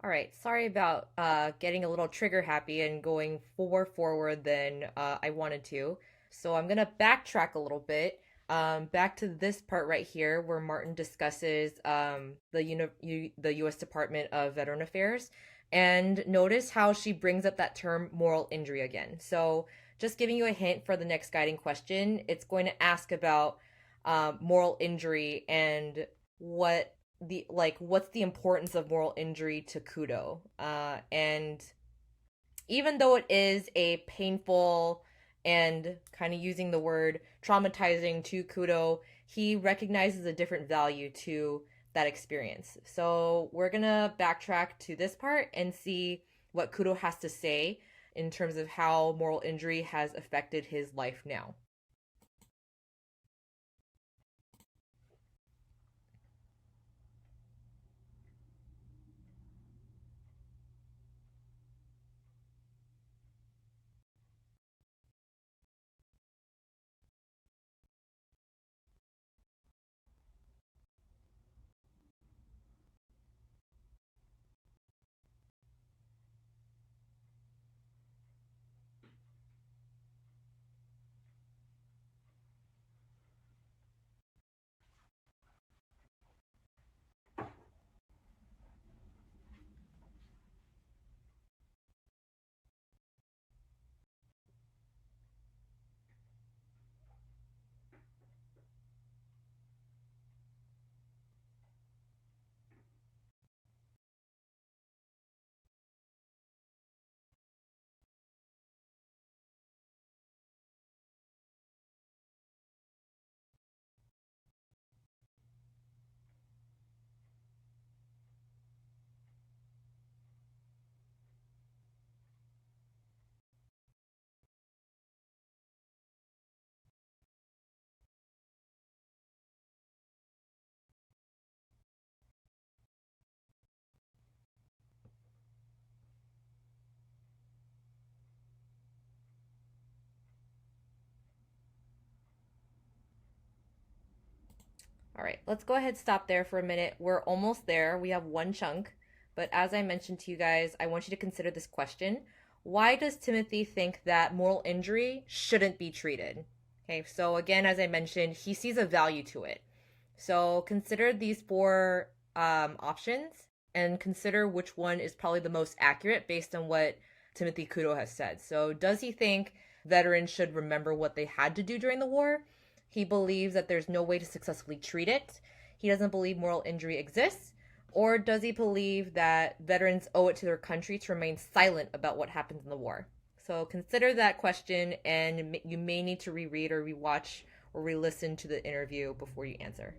All right, sorry about getting a little trigger happy and going forward than I wanted to. So I'm gonna backtrack a little bit, back to this part right here where Martin discusses the U.S. Department of Veteran Affairs, and notice how she brings up that term moral injury again. So just giving you a hint for the next guiding question, it's going to ask about moral injury and what what's the importance of moral injury to Kudo. And even though it is a painful and kind of using the word traumatizing to Kudo, he recognizes a different value to that experience. So we're gonna backtrack to this part and see what Kudo has to say in terms of how moral injury has affected his life now. All right, let's go ahead stop there for a minute. We're almost there. We have one chunk. But as I mentioned to you guys, I want you to consider this question. Why does Timothy think that moral injury shouldn't be treated? Okay, so again, as I mentioned, he sees a value to it. So consider these four options and consider which one is probably the most accurate based on what Timothy Kudo has said. So, does he think veterans should remember what they had to do during the war? He believes that there's no way to successfully treat it. He doesn't believe moral injury exists. Or does he believe that veterans owe it to their country to remain silent about what happens in the war? So consider that question, and you may need to reread or rewatch or re listen to the interview before you answer.